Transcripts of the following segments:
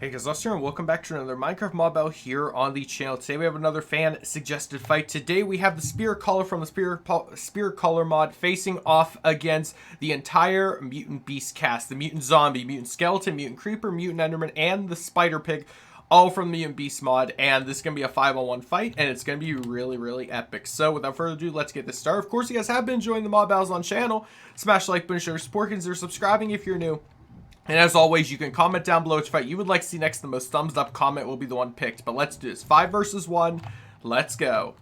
Hey guys, Lester, and welcome back to another Minecraft mod battle here on the channel. Today we have another fan suggested fight. Today we have the Spiritcaller from the Spiritcaller mod facing off against the entire Mutant Beast cast. The Mutant Zombie, Mutant Skeleton, Mutant Creeper, Mutant Enderman, and the Spider Pig, all from the Mutant Beast mod. And this is going to be a 5-on-1 fight, and it's going to be really epic. So without further ado, let's get this started. Of course, you guys have been enjoying the mod battles on channel. Smash the like button, show your support, consider subscribing if you're new. And as always, you can comment down below which fight you would like to see next. The most thumbs up comment will be the one picked. But let's do this. 5 versus 1. Let's go.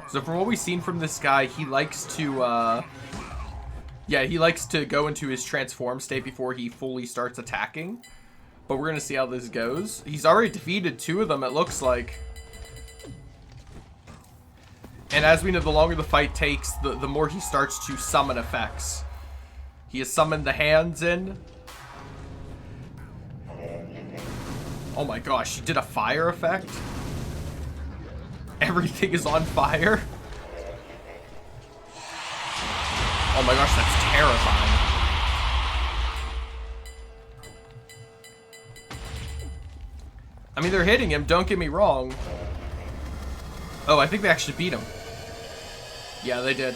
So from what we've seen from this guy, he likes to, he likes to go into his transform state before he fully starts attacking. But we're going to see how this goes. He's already defeated 2 of them, it looks like. And as we know, the longer the fight takes, the more he starts to summon effects. He has summoned the hands in. Oh my gosh, he did a fire effect? Everything is on fire? Oh my gosh, that's terrifying. I mean, they're hitting him, don't get me wrong. Oh, I think they actually beat him. Yeah, they did.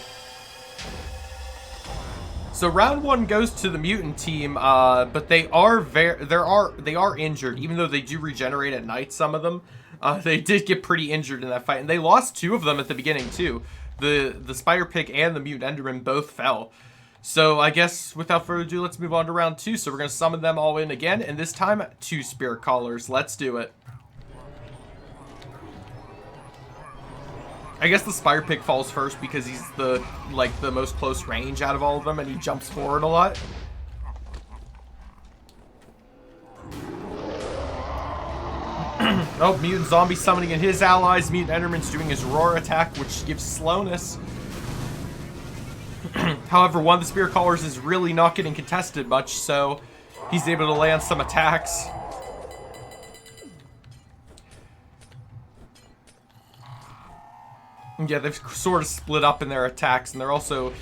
So round 1 goes to the mutant team, but they are injured, even though they do regenerate at night. Some of them, they did get pretty injured in that fight, and they lost 2 of them at the beginning too. The Spider Pig and the Mutant Enderman both fell. So I guess without further ado, let's move on to round 2. So we're gonna summon them all in again, and this time 2 Spirit Callers. Let's do it. I guess the Spider Pig falls first because he's the most close range out of all of them, and he jumps forward a lot. Oh, Mutant Zombie summoning in his allies. Mutant Enderman's doing his roar attack, which gives slowness. However, one of the Spirit Callers is really not getting contested much, so he's able to land some attacks. Yeah, they've sort of split up in their attacks, and they're also,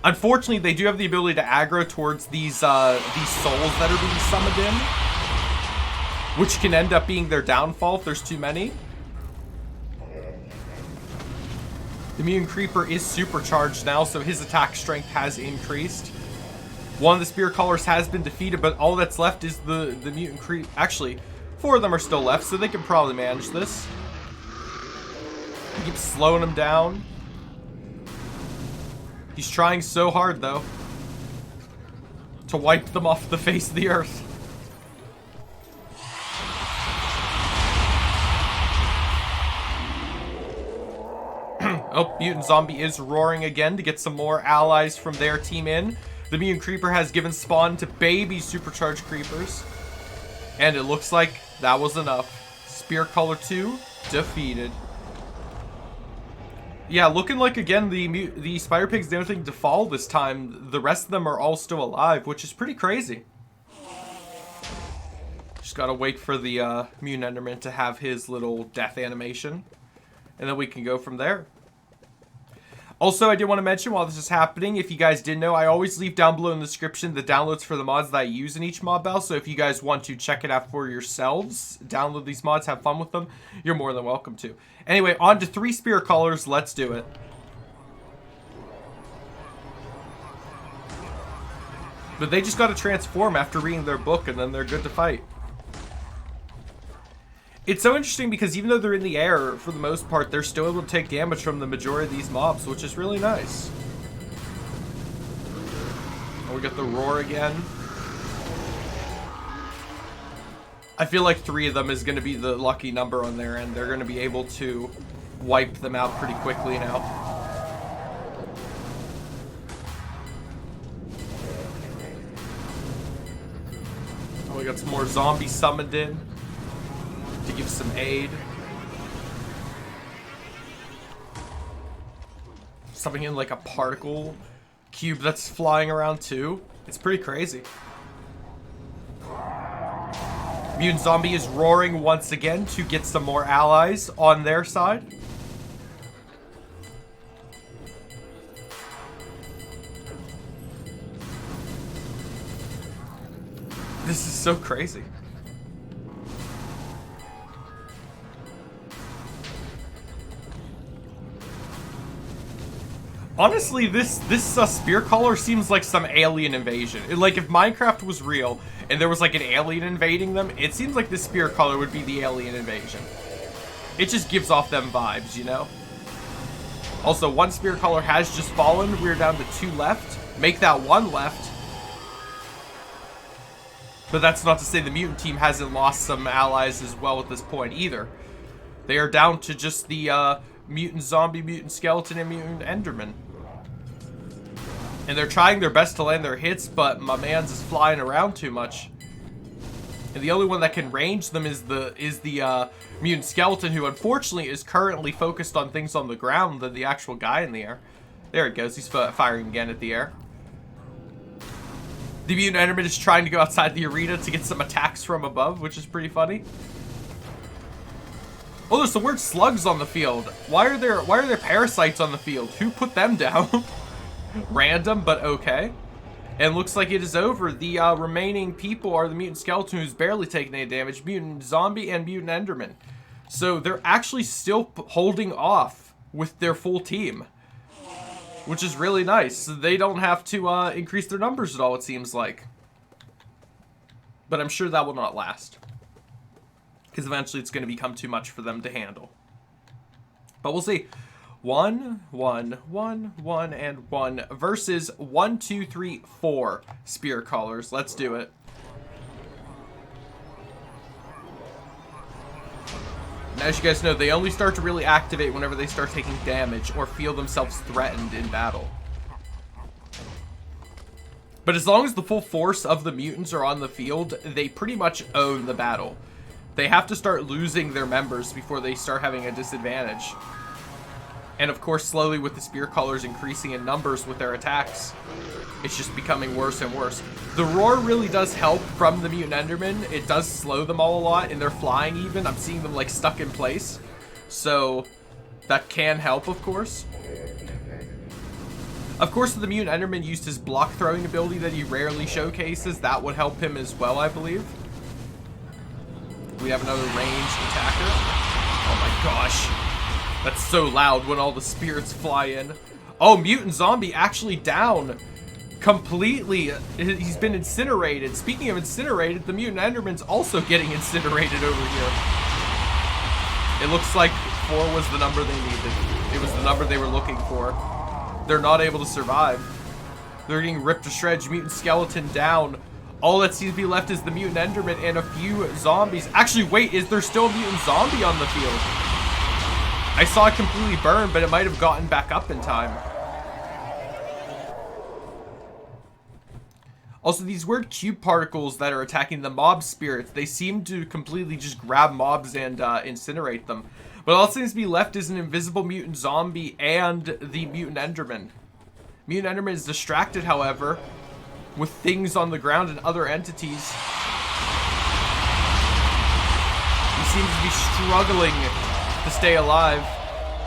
unfortunately, they do have the ability to aggro towards these souls that are being summoned in, which can end up being their downfall if there's too many. The Mutant Creeper is supercharged now, so his attack strength has increased. One of the Spirit Callers has been defeated, but all that's left is the Mutant Creep. Actually, 4 of them are still left, so they can probably manage this. He keeps slowing him down. He's trying so hard, though, to wipe them off the face of the earth. Oh, Mutant Zombie is roaring again to get some more allies from their team in. The Mutant Creeper has given spawn to baby supercharged creepers. And it looks like that was enough. Spiritcaller 2 defeated. Yeah, looking like, again, the Spider Pig's the only thing to fall this time. The rest of them are all still alive, which is pretty crazy. Just gotta wait for the Mutant Enderman to have his little death animation. And then we can go from there. Also, I did want to mention while this is happening, if you guys didn't know, I always leave down below in the description the downloads for the mods that I use in each mod battle. So if you guys want to check it out for yourselves, download these mods, have fun with them, you're more than welcome to. Anyway, on to 3 Spirit Callers. Let's do it. But they just got to transform after reading their book, and then they're good to fight. It's so interesting because even though they're in the air, for the most part, they're still able to take damage from the majority of these mobs, which is really nice. Oh, we got the roar again. I feel like 3 of them is going to be the lucky number on their end. They're going to be able to wipe them out pretty quickly now. Oh, we got some more zombies summoned in to give some aid. Something in like a particle cube that's flying around too. It's pretty crazy. Mutant Zombie is roaring once again to get some more allies on their side. This is so crazy. Honestly, this Spiritcaller seems like some alien invasion. Like, if Minecraft was real and there was like an alien invading them, it seems like this Spiritcaller would be the alien invasion. It just gives off them vibes, you know? Also, one Spiritcaller has just fallen. We're down to 2 left. Make that 1 left. But that's not to say the mutant team hasn't lost some allies as well at this point either. They are down to just the mutant zombie, mutant skeleton, and mutant enderman. And they're trying their best to land their hits, but my man's is flying around too much. And the only one that can range them is the mutant skeleton, who unfortunately is currently focused on things on the ground than the actual guy in the air. There it goes. He's firing again at the air. The mutant enderman is trying to go outside the arena to get some attacks from above, which is pretty funny. Oh, there's some weird slugs on the field. Why are there parasites on the field? Who put them down? Random, but okay. And looks like it is over. The remaining people are the mutant skeleton, who's barely taking any damage, mutant zombie, and mutant enderman. So they're actually still holding off with their full team, which is really nice. So they don't have to increase their numbers at all, it seems like. But I'm sure that will not last, because eventually it's going to become too much for them to handle. But we'll see. 1, 1, 1, 1, and 1 versus 1, 2, 3, 4 Spiritcallers. Let's do it. And as you guys know, they only start to really activate whenever they start taking damage or feel themselves threatened in battle. But as long as the full force of the mutants are on the field, they pretty much own the battle. They have to start losing their members before they start having a disadvantage. And of course, slowly with the Spiritcallers increasing in numbers with their attacks, it's just becoming worse and worse. The roar really does help from the mutant enderman. It does slow them all a lot, and they're flying even. I'm seeing them like stuck in place. So that can help, of course. Of course, the mutant enderman used his block throwing ability that he rarely showcases. That would help him as well, I believe. We have another ranged attacker. Oh my gosh. That's so loud when all the spirits fly in. Oh, mutant zombie actually down completely. He's been incinerated. Speaking of incinerated, the mutant enderman's also getting incinerated over here. It looks like 4 was the number they needed. It was the number they were looking for. They're not able to survive. They're getting ripped to shreds. Mutant skeleton down. All that seems to be left is the mutant enderman and a few zombies. Actually, wait, is there still a mutant zombie on the field? I saw it completely burn, but it might have gotten back up in time. Also, these weird cube particles that are attacking the mob spirits, they seem to completely just grab mobs and incinerate them. But all that seems to be left is an invisible mutant zombie and the mutant enderman. Mutant enderman is distracted, however, with things on the ground and other entities. He seems to be struggling to stay alive.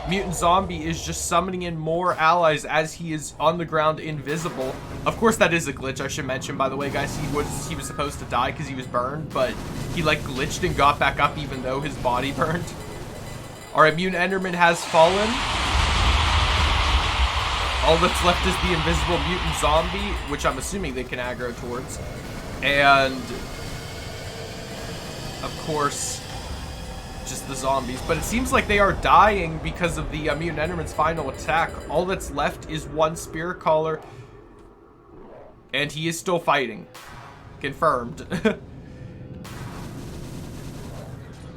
Mutant zombie is just summoning in more allies as he is on the ground invisible. Of course, that is a glitch, I should mention, by the way, guys. He was supposed to die because he was burned, but he like glitched and got back up even though his body burned. Alright, mutant enderman has fallen. All that's left is the invisible mutant zombie, which I'm assuming they can aggro towards. And of course, just the zombies. But it seems like they are dying because of the mutant enderman's final attack. All that's left is one Spiritcaller, and he is still fighting. Confirmed.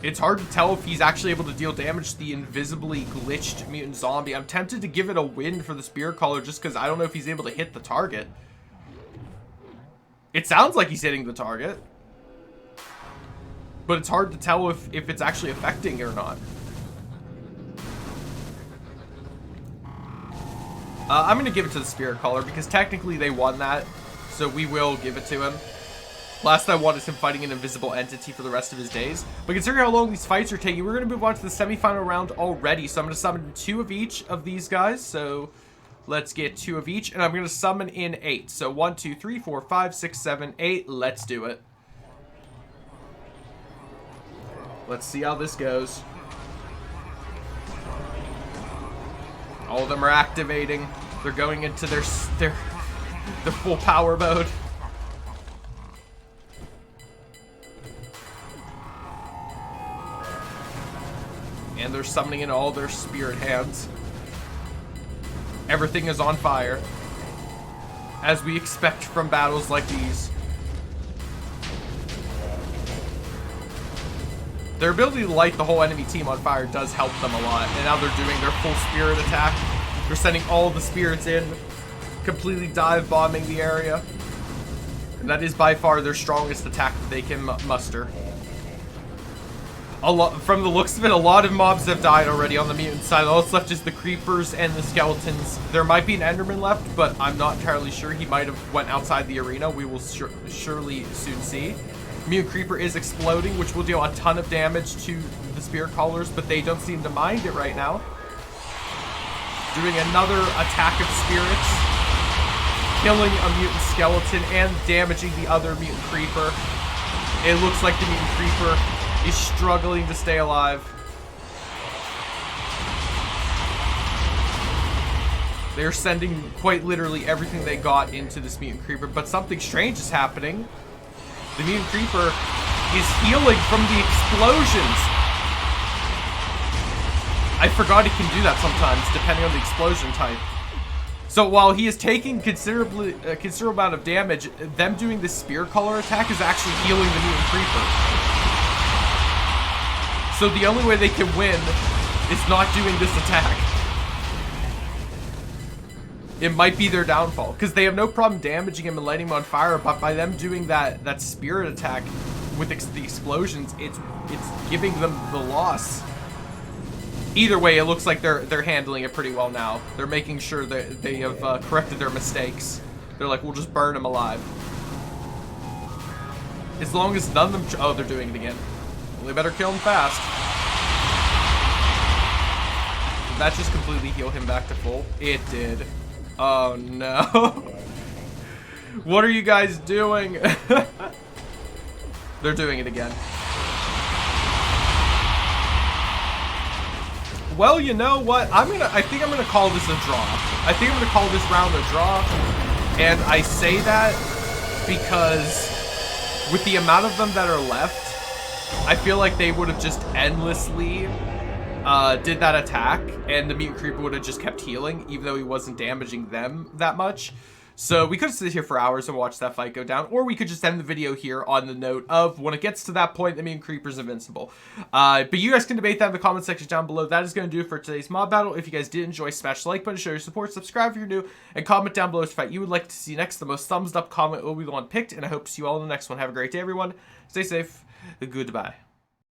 It's hard to tell if he's actually able to deal damage to the invisibly glitched mutant zombie. I'm tempted to give it a win for the Spiritcaller just because I don't know if he's able to hit the target. It sounds like he's hitting the target, but it's hard to tell if it's actually affecting it or not. I'm going to give it to the Spiritcaller because technically they won that, so we will give it to him. Last I want is him fighting an invisible entity for the rest of his days. But considering how long these fights are taking, we're going to move on to the semifinal round already. So I'm going to summon 2 of each of these guys. So let's get 2 of each. And I'm going to summon in 8. So 1, 2, 3, 4, 5, 6, 7, 8. Let's do it. Let's see how this goes. All of them are activating. They're going into their full power mode. And they're summoning in all their spirit hands. Everything is on fire, as we expect from battles like these. Their ability to light the whole enemy team on fire does help them a lot. And now they're doing their full spirit attack. They're sending all the spirits in, completely dive bombing the area. And that is by far their strongest attack that they can muster. From the looks of it, a lot of mobs have died already on the mutant side. All that's left is the creepers and the skeletons. There might be an enderman left, but I'm not entirely sure. He might have went outside the arena. We will surely soon see. Mutant creeper is exploding, which will deal a ton of damage to the Spiritcallers, but they don't seem to mind it right now. Doing another attack of spirits, killing a mutant skeleton and damaging the other mutant creeper. It looks like the mutant creeper is struggling to stay alive. They're sending quite literally everything they got into this mutant creeper, but something strange is happening. The mutant creeper is healing from the explosions. I forgot he can do that sometimes, depending on the explosion type. So while he is taking considerable amount of damage, them doing this Spiritcaller attack is actually healing the mutant creeper. So the only way they can win is not doing this attack. It might be their downfall, because they have no problem damaging him and lighting him on fire, but by them doing that spirit attack with the explosions, it's giving them the loss. Either way, it looks like they're handling it pretty well now. They're making sure that they have corrected their mistakes. They're like, we'll just burn him alive. As long as none of them... Oh, they're doing it again. Well, they better kill him fast. Did that just completely heal him back to full? It did. Oh no. What are you guys doing? They're doing it again. Well, you know what? I think I'm gonna call this a draw. I think I'm gonna call this round a draw. And I say that because with the amount of them that are left, I feel like they would have just endlessly did that attack, and the mutant creeper would have just kept healing, even though he wasn't damaging them that much. So we could sit here for hours and watch that fight go down, or we could just end the video here on the note of when it gets to that point, the mutant creeper's invincible. But you guys can debate that in the comment section down below. That is going to do it for today's mob battle. If you guys did enjoy, smash the like button, show your support, subscribe if you're new, and comment down below which fight you would like to see next. The most thumbs up comment will be the one picked, and I hope to see you all in the next one. Have a great day, everyone. Stay safe. Goodbye.